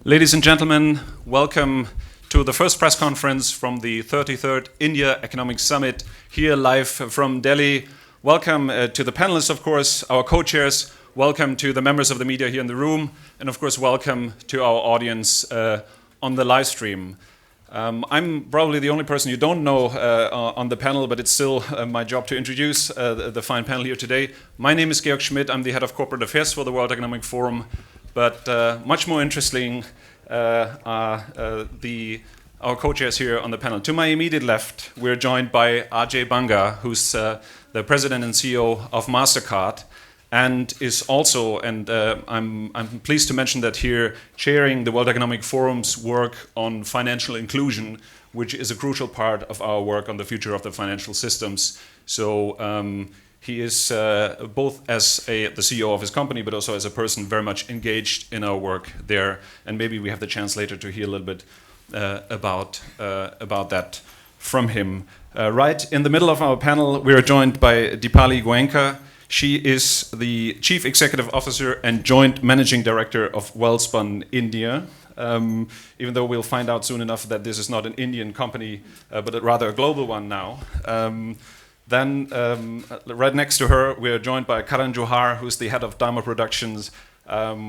Ladies and gentlemen, welcome to the first press conference from the 33rd India Economic Summit, here live from Delhi. Welcome to the panelists, of course, our co-chairs. Welcome to the members of the media here in the room. And of course, welcome to our audience on the live stream. I'm probably the only person you don't know on the panel, but it's still my job to introduce the fine panel here today. My name is Georg Schmitt. I'm the head of corporate affairs for the World Economic Forum. But much more interesting are our co-chairs here on the panel. To my immediate left, we're joined by Ajay Banga, who's the president and CEO of Mastercard, and is also, and I'm pleased to mention that here, chairing the World Economic Forum's work on financial inclusion, which is a crucial part of our work on the future of the financial systems. So he is both as the CEO of his company, but also as a person very much engaged in our work there. And maybe we have the chance later to hear a little bit about that from him. Right in the middle of our panel, we are joined by Dipali Goenka. She is the Chief Executive Officer and Joint Managing Director of Welspun India. Even though we'll find out soon enough that this is not an Indian company, but rather a global one now. Then, right next to her, we are joined by Karan, Johar, who's the head of Dharma Productions,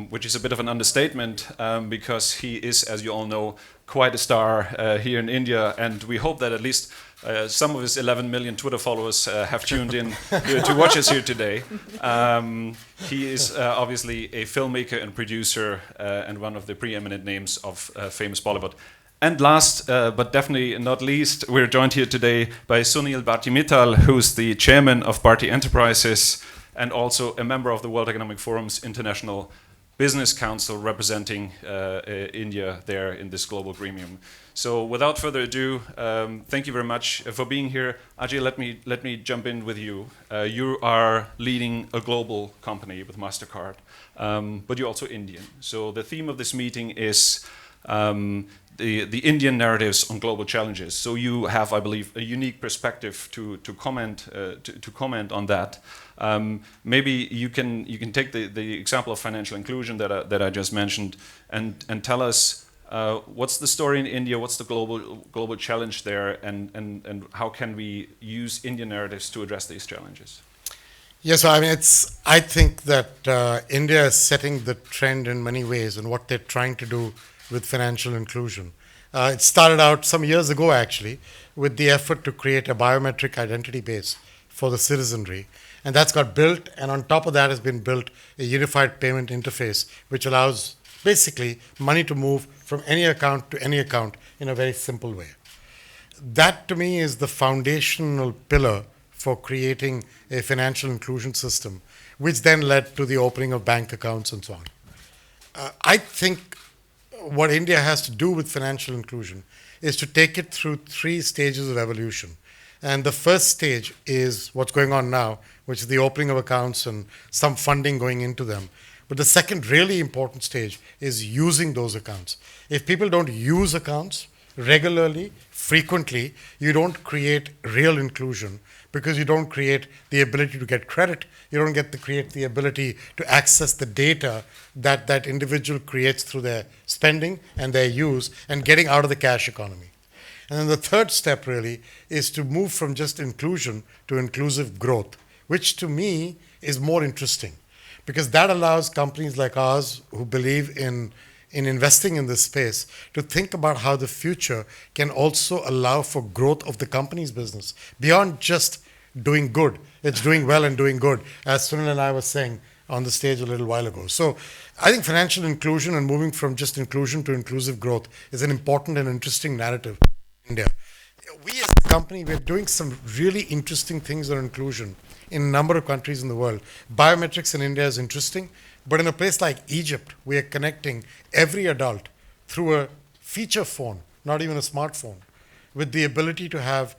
which is a bit of an understatement because he is, as you all know, quite a star here in India. And we hope that at least some of his 11 million Twitter followers have tuned in to watch us here today. He is obviously a filmmaker and producer and one of the preeminent names of famous Bollywood. And last, but definitely not least, we're joined here today by Sunil Mittal, who's the chairman of Bharti Enterprises and also a member of the World Economic Forum's International Business Council, representing India there in this global gremium. So without further ado, thank you very much for being here. Ajay, let me jump in with you. You are leading a global company with Mastercard, but you're also Indian. So the theme of this meeting is the Indian narratives on global challenges. So you have, I believe, a unique perspective to comment on that. Maybe you can take the example of financial inclusion that I just mentioned and tell us what's the story in India, what's the global challenge there, and how can we use Indian narratives to address these challenges? Yes, I mean, I think that India is setting the trend in many ways in what they're trying to do with financial inclusion. It started out some years ago, actually, with the effort to create a biometric identity base for the citizenry. And that's got built, and on top of that has been built a unified payment interface, which allows basically money to move from any account to any account in a very simple way. That, to me, is the foundational pillar for creating a financial inclusion system, which then led to the opening of bank accounts and so on. I think what India has to do with financial inclusion is to take it through 3 stages of evolution. And the first stage is what's going on now, which is the opening of accounts and some funding going into them. But the second really important stage is using those accounts. If people don't use accounts regularly, frequently, you don't create real inclusion because you don't create the ability to get credit. You don't create the ability to access the data that that individual creates through their spending and their use and getting out of the cash economy. And then the third step really is to move from just inclusion to inclusive growth, which to me is more interesting because that allows companies like ours who believe in investing in this space to think about how the future can also allow for growth of the company's business beyond just doing good. It's doing well and doing good, as Sunil and I were saying on the stage a little while ago. So I think financial inclusion and moving from just inclusion to inclusive growth is an important and interesting narrative in India. We as a company, we're doing some really interesting things on inclusion in a number of countries in the world. Biometrics in India is interesting, but in a place like Egypt, we are connecting every adult through a feature phone, not even a smartphone, with the ability to have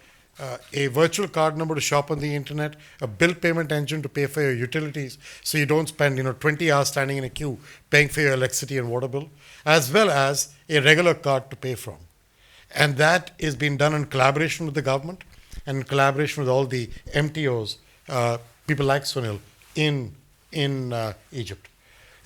a virtual card number to shop on the internet, a bill payment engine to pay for your utilities so you don't spend 20 hours standing in a queue paying for your electricity and water bill, as well as a regular card to pay from. And that is being done in collaboration with the government and in collaboration with all the MTOs, people like Sunil, in Egypt.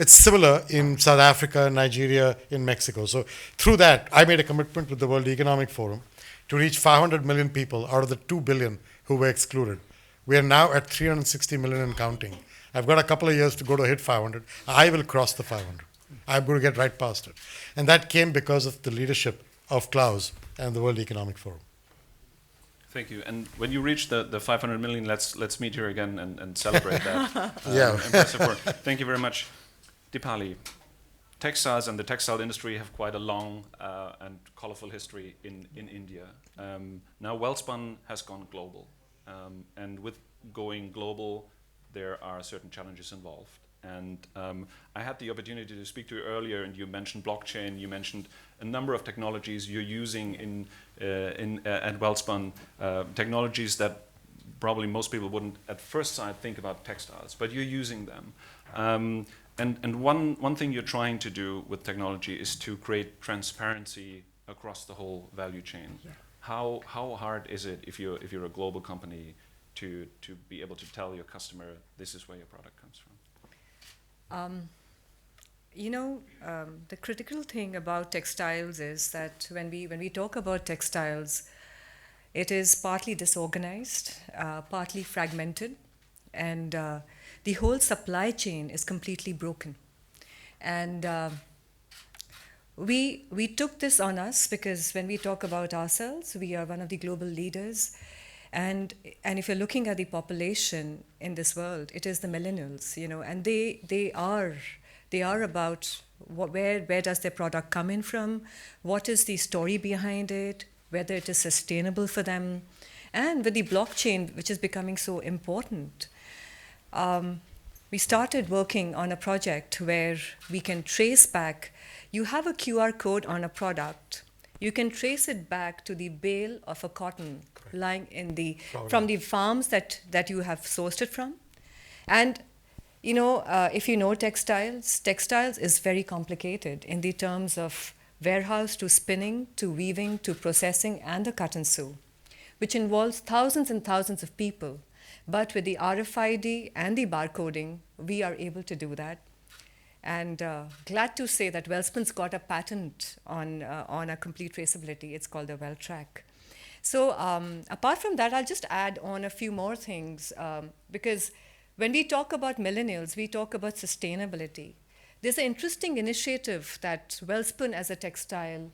It's similar in South Africa, Nigeria, in Mexico. So through that, I made a commitment with the World Economic Forum to reach 500 million people out of the 2 billion who were excluded. We are now at 360 million and counting. I've got a couple of years to go to hit 500. I will cross the 500. I'm going to get right past it. And that came because of the leadership of Klaus and the World Economic Forum. Thank you. And when you reach the 500 million, let's meet here again and celebrate that. Yeah. Impressive work. Thank you very much. Dipali, textiles and the textile industry have quite a long and colorful history in India. Now Welspun has gone global. And with going global, there are certain challenges involved. And I had the opportunity to speak to you earlier, and you mentioned blockchain. You mentioned a number of technologies you're using at Welspun, technologies that probably most people wouldn't at first sight think about textiles, but you're using them. And one thing you're trying to do with technology is to create transparency across the whole value chain. Yeah. How hard is it if you're a global company to be able to tell your customer this is where your product comes from? The critical thing about textiles is that when we talk about textiles, it is partly disorganized, partly fragmented, and the whole supply chain is completely broken. And we took this on us because when we talk about ourselves, we are one of the global leaders. And if you're looking at the population in this world, it is the millennials, and they are about where does their product come in from, what is the story behind it, whether it is sustainable for them, and with the blockchain, which is becoming so important. We started working on a project where we can trace back. You have a QR code on a product. You can trace it back to the bale of a cotton lying from the farms that you have sourced it from. And if you know textiles is very complicated in the terms of warehouse to spinning, to weaving, to processing, and the cut and sew, which involves thousands and thousands of people. But with the RFID and the barcoding, we are able to do that. And glad to say that Welspun's got a patent on a complete traceability. It's called the WellTrack. So apart from that, I'll just add on a few more things because when we talk about millennials, we talk about sustainability. There's an interesting initiative that Welspun as a textile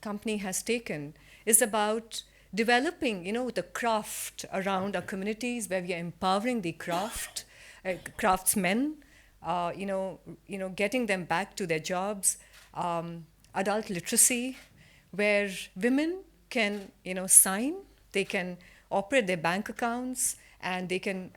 company has taken is about developing, the craft around our communities where we are empowering the craftsmen, getting them back to their jobs, adult literacy, where women can, sign, they can operate their bank accounts, and they can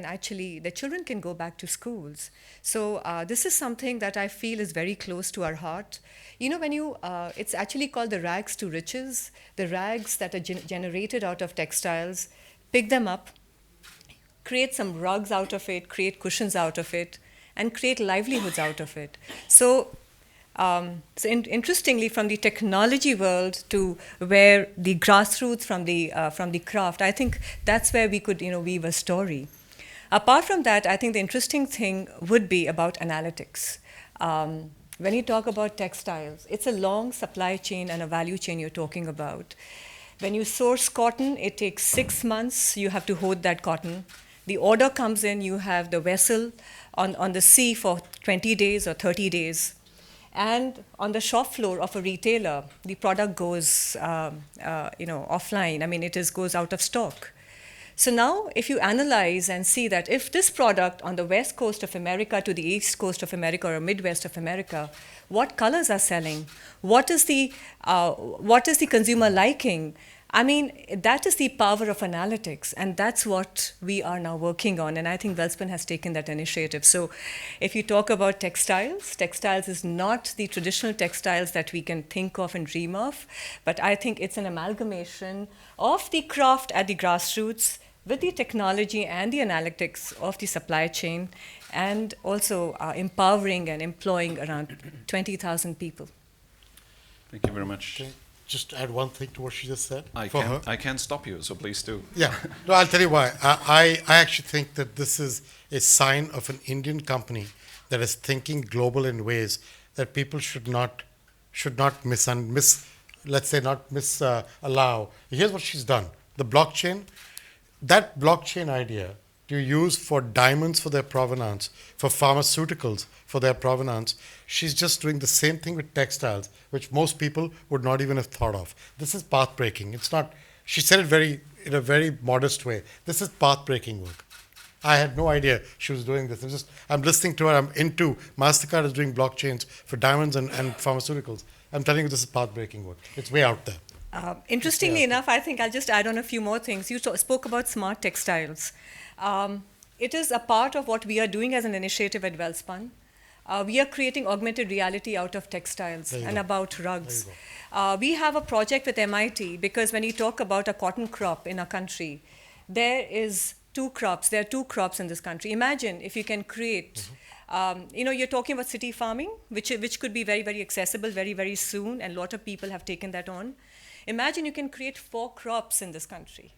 actually, their children can go back to schools. So this is something that I feel is very close to our heart. It's actually called the rags to riches, the rags that are generated out of textiles, pick them up, create some rugs out of it, create cushions out of it, and create livelihoods out of it. So, interestingly, from the technology world to where the grassroots from the craft, I think that's where we could weave a story. Apart from that, I think the interesting thing would be about analytics. When you talk about textiles, it's a long supply chain and a value chain you're talking about. When you source cotton, it takes 6 months. You have to hold that cotton. The order comes in, you have the vessel on the sea for 20 days or 30 days. And on the shop floor of a retailer, the product goes offline. I mean, goes out of stock. So now if you analyze and see that if this product on the west coast of America to the east coast of America or midwest of America, what colors are selling? What is the consumer liking? I mean, that is the power of analytics, and that's what we are now working on, and I think Welspun has taken that initiative. So if you talk about textiles is not the traditional textiles that we can think of and dream of, but I think it's an amalgamation of the craft at the grassroots with the technology and the analytics of the supply chain, and also empowering and employing around 20,000 people. Thank you very much. Okay. just add one thing to what she just said? I can't stop you, so please do. Yeah, no, I'll tell you why. I actually think that this is a sign of an Indian company that is thinking global in ways that people should not let's say not allow. Here's what she's done: the blockchain, that blockchain idea to use for diamonds for their provenance, for pharmaceuticals for their provenance. She's just doing the same thing with textiles, which most people would not even have thought of. This is path breaking. It's not. She said it in a very modest way. This is path breaking work. I had no idea she was doing this. I'm listening to her. I'm into Mastercard is doing blockchains for diamonds and pharmaceuticals. I'm telling you, this is path breaking work. It's way out there. Interestingly enough, I think I'll just add on a few more things. You spoke about smart textiles. It is a part of what we are doing as an initiative at Welspun. We are creating augmented reality out of textiles and about rugs. We have a project with MIT because when you talk about a cotton crop in a country, there are two crops in this country. Imagine if you can create, you're talking about city farming, which could be very, very accessible very, very soon, and a lot of people have taken that on. Imagine you can create 4 crops in this country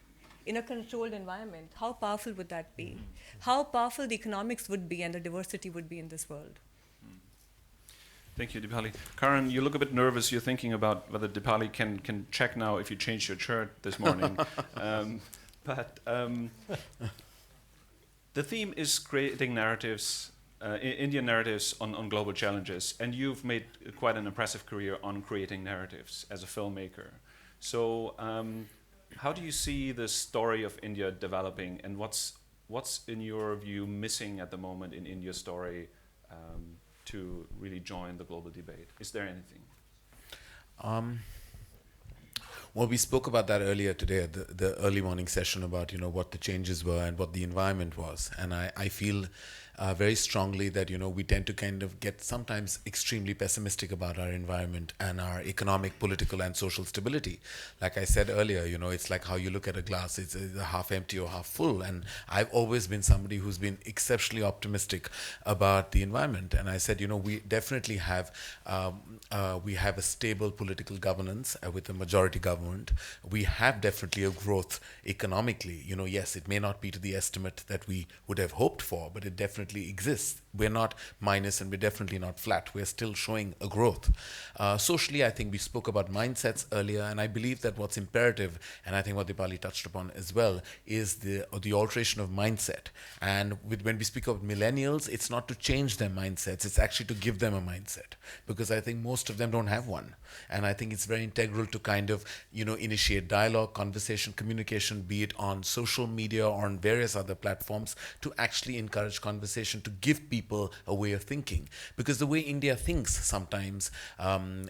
in a controlled environment. How powerful would that be? How powerful the economics would be and the diversity would be in this world. Thank you, Dipali. Karan, you look a bit nervous. You're thinking about whether Dipali can check now if you changed your shirt this morning. The theme is creating narratives, Indian narratives on global challenges, and you've made quite an impressive career on creating narratives as a filmmaker. So how do you see the story of India developing, and what's in your view missing at the moment in India's story to really join the global debate? Is there anything? Well, we spoke about that earlier today at the early morning session about what the changes were and what the environment was, and I feel very strongly that we tend to kind of get sometimes extremely pessimistic about our environment and our economic, political, and social stability. Like I said earlier, it's like how you look at a glass; it's half empty or half full. And I've always been somebody who's been exceptionally optimistic about the environment. And I said, we definitely have a stable political governance with a majority government. We have definitely a growth economically. Yes, it may not be to the estimate that we would have hoped for, but it definitely exists. We're not minus and we're definitely not flat. We're still showing a growth. Socially, I think we spoke about mindsets earlier, and I believe that what's imperative, and I think what Dipali touched upon as well, is the alteration of mindset. And when we speak of millennials, it's not to change their mindsets, it's actually to give them a mindset, because I think most of them don't have one. And I think it's very integral to kind of, initiate dialogue, conversation, communication, be it on social media or on various other platforms, to actually encourage conversation, to give people a way of thinking. Because the way India thinks sometimes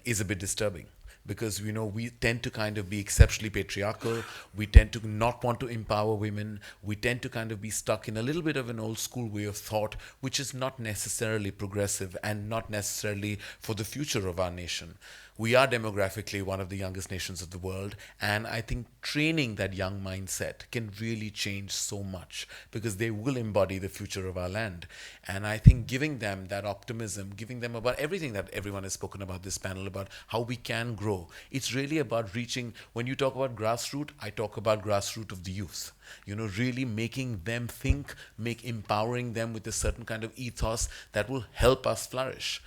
is a bit disturbing. Because we tend to kind of be exceptionally patriarchal, we tend to not want to empower women, we tend to kind of be stuck in a little bit of an old school way of thought, which is not necessarily progressive and not necessarily for the future of our nation. We are demographically one of the youngest nations of the world, and I think training that young mindset can really change so much, because they will embody the future of our land. And I think giving them that optimism, giving them about everything that everyone has spoken about this panel, about how we can grow, it's really about reaching. When you talk about grassroots, I talk about grassroots of the youth. Really making them think, empowering them with a certain kind of ethos that will help us flourish.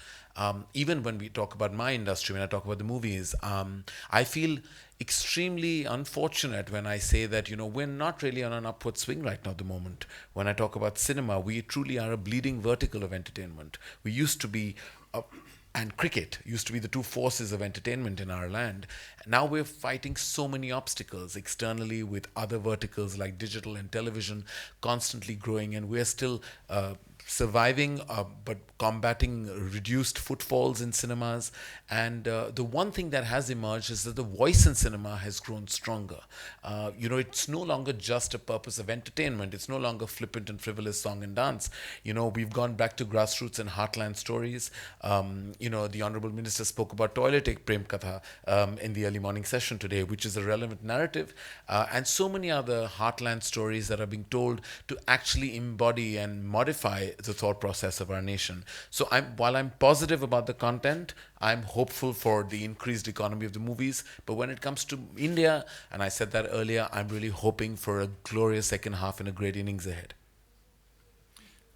Even when we talk about my industry, when I talk about the movies, I feel extremely unfortunate when I say that, we're not really on an upward swing right now at the moment. When I talk about cinema, we truly are a bleeding vertical of entertainment. We used to be, and cricket used to be the two forces of entertainment in our land. Now we're fighting so many obstacles externally with other verticals like digital and television constantly growing, and we're still surviving but combating reduced footfalls in cinemas. And the one thing that has emerged is that the voice in cinema has grown stronger. It's no longer just a purpose of entertainment. It's no longer flippant and frivolous song and dance. We've gone back to grassroots and heartland stories. The Honorable Minister spoke about toilet prem katha in the early morning session today, which is a relevant narrative, and so many other heartland stories that are being told to actually embody and modify the thought process of our nation. So while I'm positive about the content, I'm hopeful for the increased economy of the movies. But when it comes to India, and I said that earlier, I'm really hoping for a glorious second half and a great innings ahead.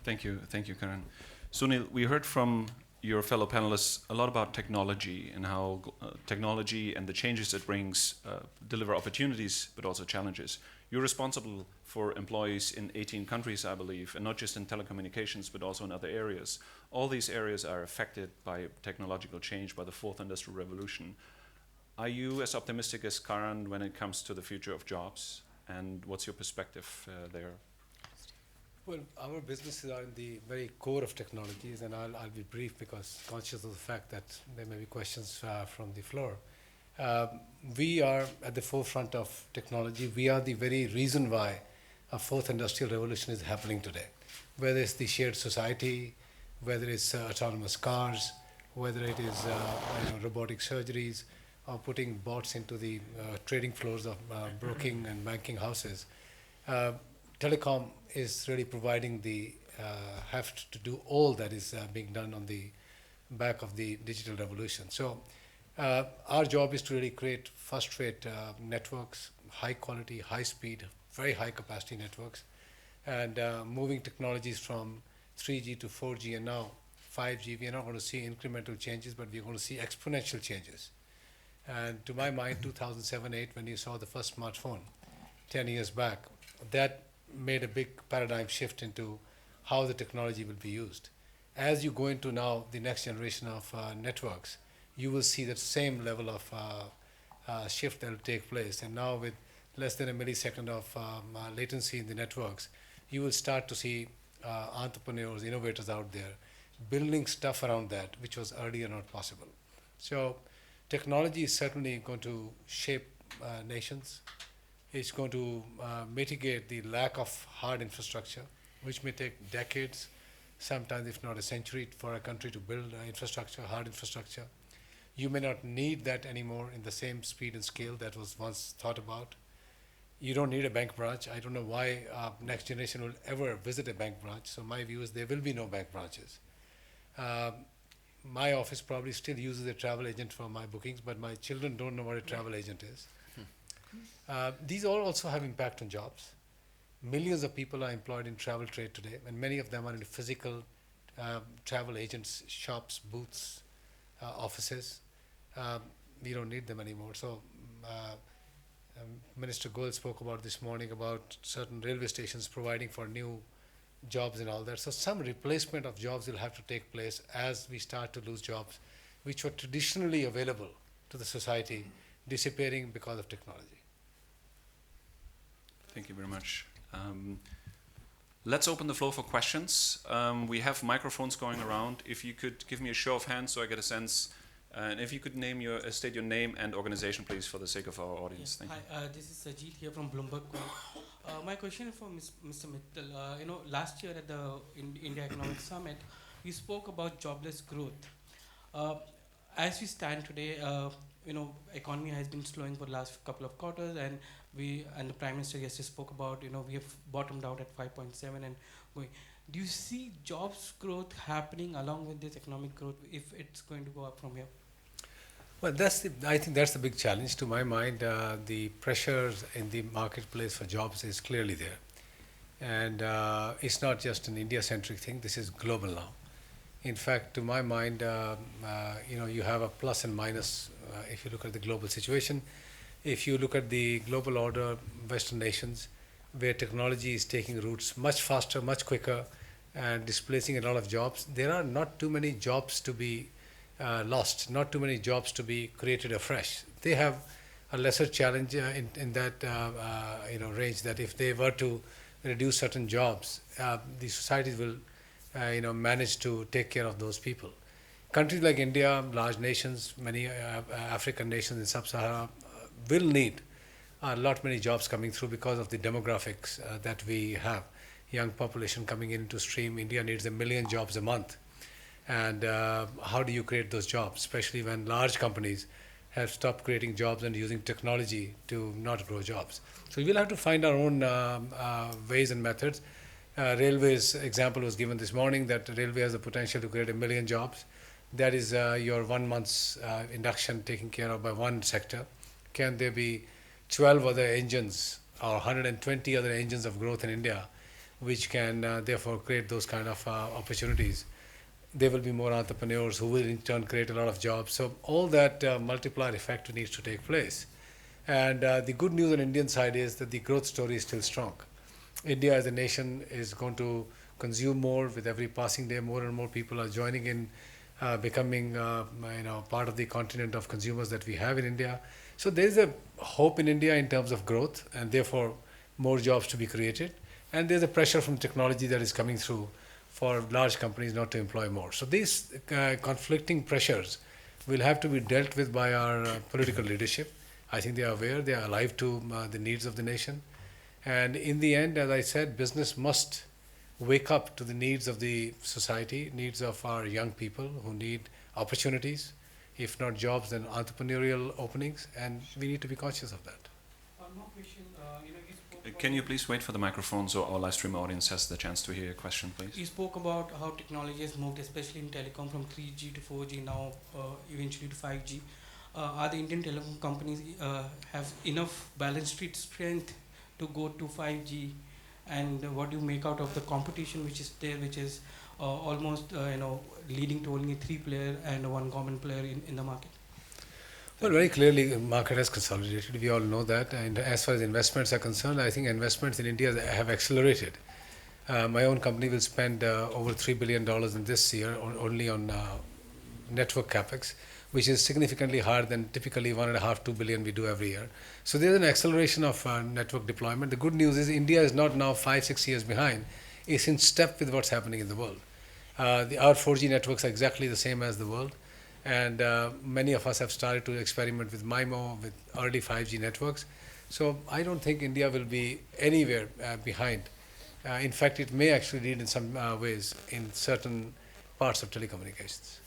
Thank you, Karan. Sunil, we heard from your fellow panelists a lot about technology and how technology and the changes it brings deliver opportunities but also challenges. You're responsible for employees in 18 countries, I believe, and not just in telecommunications but also in other areas. All these areas are affected by technological change, by the fourth industrial revolution. Are you as optimistic as Karan when it comes to the future of jobs? And what's your perspective there? Well, our businesses are in the very core of technologies, and I'll be brief because conscious of the fact that there may be questions from the floor. We are at the forefront of technology. We are the very reason why a fourth industrial revolution is happening today. Whether it's the shared society, whether it's autonomous cars, whether it is robotic surgeries, or putting bots into the trading floors of broking and banking houses. Telecom is really providing the heft to do all that is being done on the back of the digital revolution. So our job is to really create first-rate networks, high quality, high speed, very high capacity networks, and moving technologies from 3G to 4G and now 5G. We are not going to see incremental changes, but we're going to see exponential changes. And to my mind, 2007-8, when you saw the first smartphone 10 years back, that made a big paradigm shift into how the technology will be used. As you go into now the next generation of networks, you will see that same level of shift that will take place. And now with less than a millisecond of latency in the networks, you will start to see entrepreneurs, innovators out there building stuff around that, which was earlier not possible. So technology is certainly going to shape nations. It's going to mitigate the lack of hard infrastructure, which may take decades, sometimes if not a century, for a country to build infrastructure, hard infrastructure. You may not need that anymore in the same speed and scale that was once thought about. You don't need a bank branch. I don't know why next generation will ever visit a bank branch. So my view is there will be no bank branches. My office probably still uses a travel agent for my bookings, but my children don't know what a travel agent is. These all also have impact on jobs. Millions of people are employed in travel trade today, and many of them are in physical travel agents, shops, booths, offices. We don't need them anymore. So Minister Goel spoke about this morning about certain railway stations providing for new jobs and all that. So some replacement of jobs will have to take place as we start to lose jobs which were traditionally available to the society, disappearing because of technology. Thank you very much. Let's open the floor for questions. We have microphones going around. If you could give me a show of hands so I get a sense, and if you could state your name and organization, please, for the sake of our audience. Yes. Thank you. Hi, this is Ajay here from Bloomberg. My question is for Mr. Mittal. Last year at the India Economic Summit, you spoke about jobless growth. As we stand today, economy has been slowing for the last couple of quarters, and the Prime Minister yesterday spoke about, we have bottomed out at 5.7 and going. Do you see jobs growth happening along with this economic growth if it's going to go up from here? Well, I think that's the big challenge. To my mind, the pressures in the marketplace for jobs is clearly there. And it's not just an India-centric thing, this is global now. In fact, to my mind, you have a plus and minus if you look at the global situation. If you look at the global order, Western nations, where technology is taking roots much faster, much quicker, and displacing a lot of jobs, there are not too many jobs to be lost, not too many jobs to be created afresh. They have a lesser challenge in that range, that if they were to reduce certain jobs, the societies will manage to take care of those people. Countries like India, large nations, many African nations in Sub-Sahara will need many jobs coming through because of the demographics that we have. Young population coming into stream. India needs 1 million jobs a month. And how do you create those jobs, especially when large companies have stopped creating jobs and using technology to not grow jobs? So we'll have to find our own ways and methods. Railways example was given this morning that railway has the potential to create 1 million jobs. That is your 1 month's induction taken care of by one sector. Can there be 12 other engines or 120 other engines of growth in India which can therefore create those kind of opportunities? There will be more entrepreneurs who will in turn create a lot of jobs. So all that multiplier effect needs to take place. And the good news on the Indian side is that the growth story is still strong. India as a nation is going to consume more with every passing day. More and more people are joining in, becoming part of the continent of consumers that we have in India. So there is a hope in India in terms of growth and therefore more jobs to be created. And there's a pressure from technology that is coming through for large companies not to employ more. So these conflicting pressures will have to be dealt with by our political leadership. I think they are aware, they are alive to the needs of the nation. And in the end, as I said, business must wake up to the needs of the society, needs of our young people who need opportunities, if not jobs, then entrepreneurial openings, and we need to be conscious of that. One more question. You spoke Can you please wait for the microphone so our live stream audience has the chance to hear your question, please? You spoke about how technology has moved, especially in telecom, from 3G to 4G, now eventually to 5G. Are the Indian telecom companies have enough balance sheet strength to go to 5G? And what do you make out of the competition which is there, which is almost leading to only 3 player and 1 common player in the market? Well, very clearly, the market has consolidated. We all know that. And as far as investments are concerned, I think investments in India have accelerated. My own company will spend over $3 billion in this year only on network capex, which is significantly higher than typically 1.5–2 billion we do every year. So there's an acceleration of network deployment. The good news is India is not now 5–6 years behind. It's in step with what's happening in the world. Our 4G networks are exactly the same as the world. And many of us have started to experiment with MIMO, with early 5G networks. So I don't think India will be anywhere behind. In fact, it may actually lead in some ways in certain parts of telecommunications.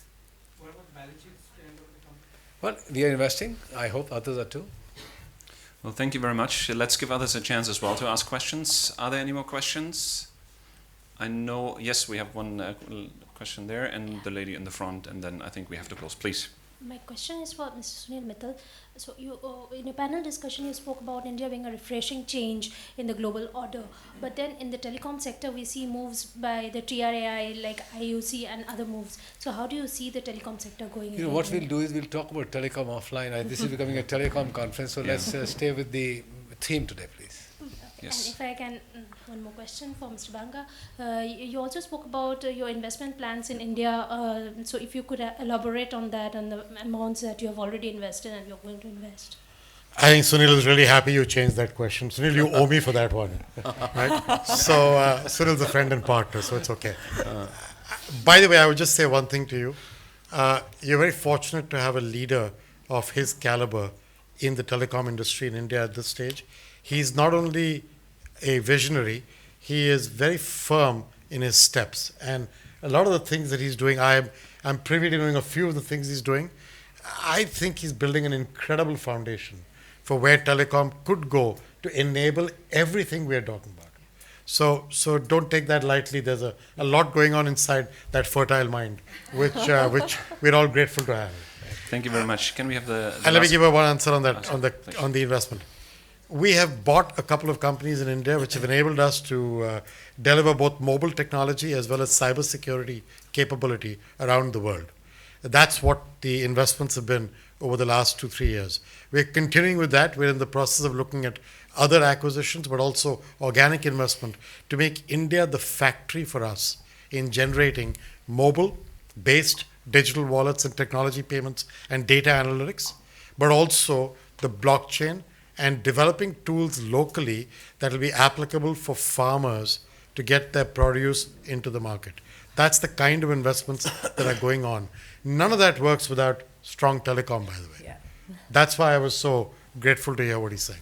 What about balance sheet strength of the company? Well, we are investing. I hope others are too. Well, thank you very much. Let's give others a chance as well to ask questions. Are there any more questions? I know, yes, we have one question there, and the lady in the front, and then I think we have to close. Please. My question is for Mr. Sunil Mittal. So you, in your panel discussion, you spoke about India being a refreshing change in the global order. But then in the telecom sector, we see moves by the TRAI, like IUC and other moves. So how do you see the telecom sector going? You know, what we'll do is we'll talk about telecom offline. This is becoming a telecom conference, so let's stay with the theme today, please. Yes. And if I can, one more question for Mr. Banga. You also spoke about your investment plans in India. So if you could elaborate on that and the amounts that you have already invested and you're going to invest. I think Sunil is really happy you changed that question. Sunil, you owe me for that one. Right? So Sunil's a friend and partner, so it's okay. By the way, I would just say one thing to you. You're very fortunate to have a leader of his caliber in the telecom industry in India at this stage. He's not only a visionary, he is very firm in his steps. And a lot of the things that he's doing, I'm privy to knowing a few of the things he's doing. I think he's building an incredible foundation for where telecom could go to enable everything we're talking about. So don't take that lightly. There's a lot going on inside that fertile mind, which we're all grateful to have. Thank you very much. Can we have the and let me give her one answer on that, on the investment. We have bought a couple of companies in India which have enabled us to deliver both mobile technology as well as cybersecurity capability around the world. That's what the investments have been over the last 2-3 years. We're continuing with that. We're in the process of looking at other acquisitions, but also organic investment to make India the factory for us in generating mobile-based digital wallets and technology payments and data analytics, but also the blockchain and developing tools locally that will be applicable for farmers to get their produce into the market. That's the kind of investments that are going on. None of that works without strong telecom, by the way. Yeah. That's why I was so grateful to hear what he's saying.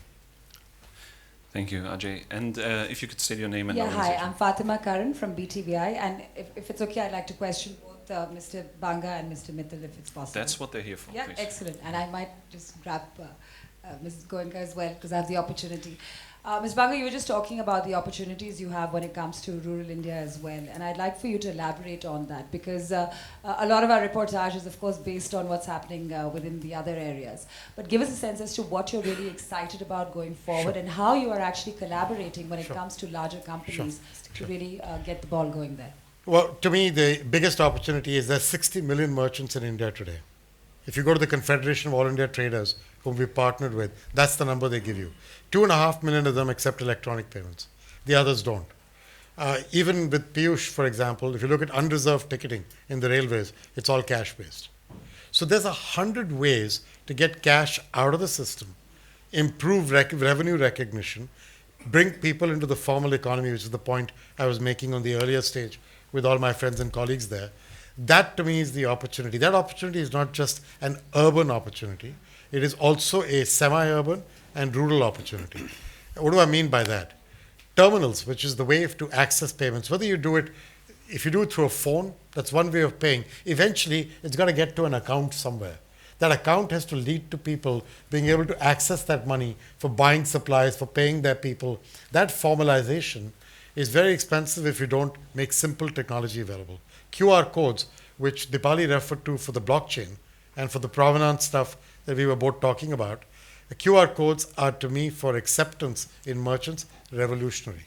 Thank you, Ajay. And if you could state your name and Yeah, hi, organization. I'm Fatima Karan from BTVI, and if it's okay, I'd like to question both Mr. Banga and Mr. Mittal, if it's possible. That's what they're here for, Yeah, please. excellent. And I might just grab Mrs. Goenka as well, because I have the opportunity. Ms. Banga, you were just talking about the opportunities you have when it comes to rural India as well. And I'd like for you to elaborate on that, because a lot of our reportage is, of course, based on what's happening within the other areas. But give us a sense as to what you're really excited about going forward, and how you are actually collaborating when it comes to larger companies to really get the ball going there. Well, to me, the biggest opportunity is there's 60 million merchants in India today. If you go to the Confederation of All India Traders, whom we partnered with, that's the number they give you. 2.5 million of them accept electronic payments. The others don't. Even with Piyush, for example, if you look at unreserved ticketing in the railways, it's all cash-based. So there's 100 ways to get cash out of the system, improve revenue recognition, bring people into the formal economy, which is the point I was making on the earlier stage with all my friends and colleagues there. That, to me, is the opportunity. That opportunity is not just an urban opportunity. It is also a semi-urban and rural opportunity. What do I mean by that? Terminals, which is the way to access payments, whether you do it, if you do it through a phone, that's one way of paying. Eventually, it's got to get to an account somewhere. That account has to lead to people being able to access that money for buying supplies, for paying their people. That formalization is very expensive if you don't make simple technology available. QR codes, which Dipali referred to for the blockchain and for the provenance stuff that we were both talking about, the QR codes are, to me, for acceptance in merchants, revolutionary.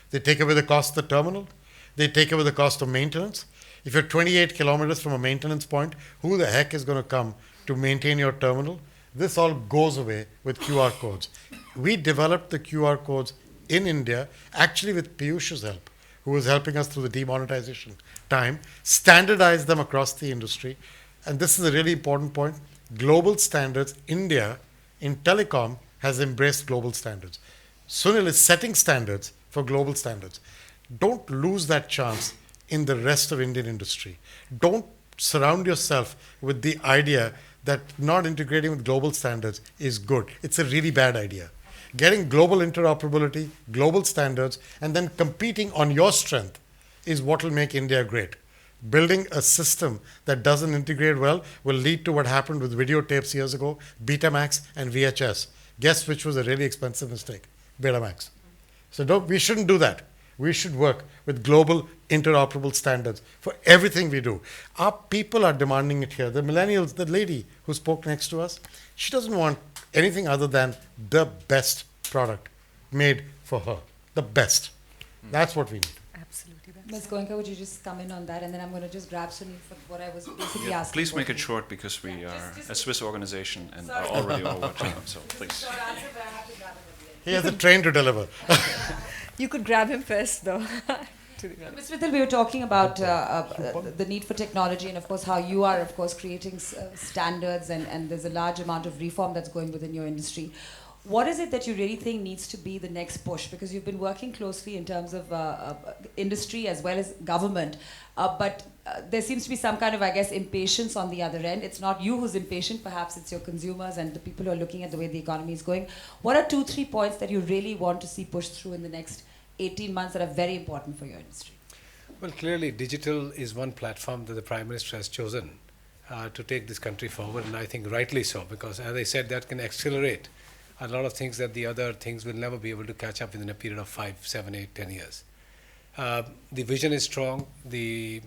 They take away the cost of the terminal. They take away the cost of maintenance. If you're 28 kilometers from a maintenance point, who the heck is going to come to maintain your terminal? This all goes away with QR codes. We developed the QR codes in India, actually with Piyush's help, who was helping us through the demonetization time, standardized them across the industry. And this is a really important point. Global standards, India in telecom has embraced global standards. Sunil is setting standards for global standards. Don't lose that chance in the rest of Indian industry. Don't surround yourself with the idea that not integrating with global standards is good. It's a really bad idea. Getting global interoperability, global standards, and then competing on your strength is what will make India great. Building a system that doesn't integrate well will lead to what happened with videotapes years ago, Betamax and VHS. Guess which was a really expensive mistake? Betamax. So we shouldn't do that. We should work with global interoperable standards for everything we do. Our people are demanding it here. The millennials, the lady who spoke next to us, she doesn't want anything other than the best product made for her. The best. That's what we need. Absolutely. Ms. Goenka, would you just come in on that, and then I'm going to just grab Sunil for what I was basically asking. Please make it short, because we are a Swiss organization and are already over time. So please. He has a train to deliver. You could grab him first, though. Ms. Mittal, we were talking about the need for technology, and of course how you are, of course, creating standards, and there's a large amount of reform that's going within your industry. What is it that you really think needs to be the next push? Because you've been working closely in terms of industry as well as government, but there seems to be some kind of, I guess, impatience on the other end. It's not you who's impatient, perhaps it's your consumers and the people who are looking at the way the economy is going. What are 2-3 points that you really want to see pushed through in the next 18 months that are very important for your industry? Well, clearly digital is one platform that the Prime Minister has chosen to take this country forward, and I think rightly so, because as I said, that can accelerate a lot of things that the other things will never be able to catch up within a period of 5, 7, 8, 10 years. The vision is strong, the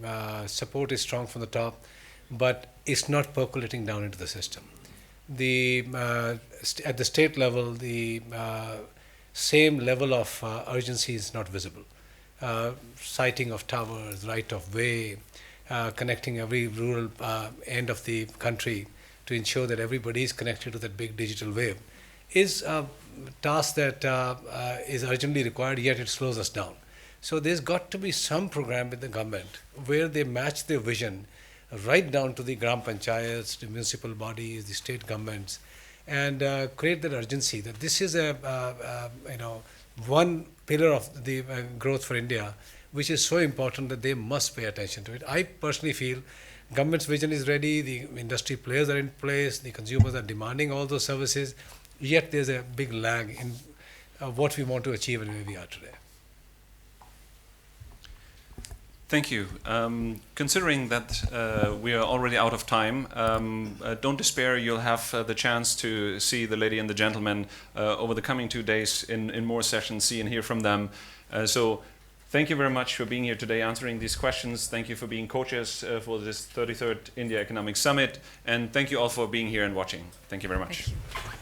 support is strong from the top, but it's not percolating down into the system. At the state level, the same level of urgency is not visible. Siting of towers, right of way, connecting every rural end of the country to ensure that everybody is connected to that big digital wave is a task that is urgently required, yet it slows us down. So there's got to be some program with the government where they match their vision right down to the Gram Panchayats, the municipal bodies, the state governments, and create that urgency that this is one pillar of the growth for India, which is so important that they must pay attention to it. I personally feel government's vision is ready, the industry players are in place, the consumers are demanding all those services, yet there's a big lag in what we want to achieve and where we are today. Thank you. Considering that we are already out of time, don't despair. You'll have the chance to see the lady and the gentleman over the coming 2 days in more sessions, see and hear from them. So thank you very much for being here today, answering these questions. Thank you for being co-chairs for this 33rd India Economic Summit. And thank you all for being here and watching. Thank you very much. Thank you.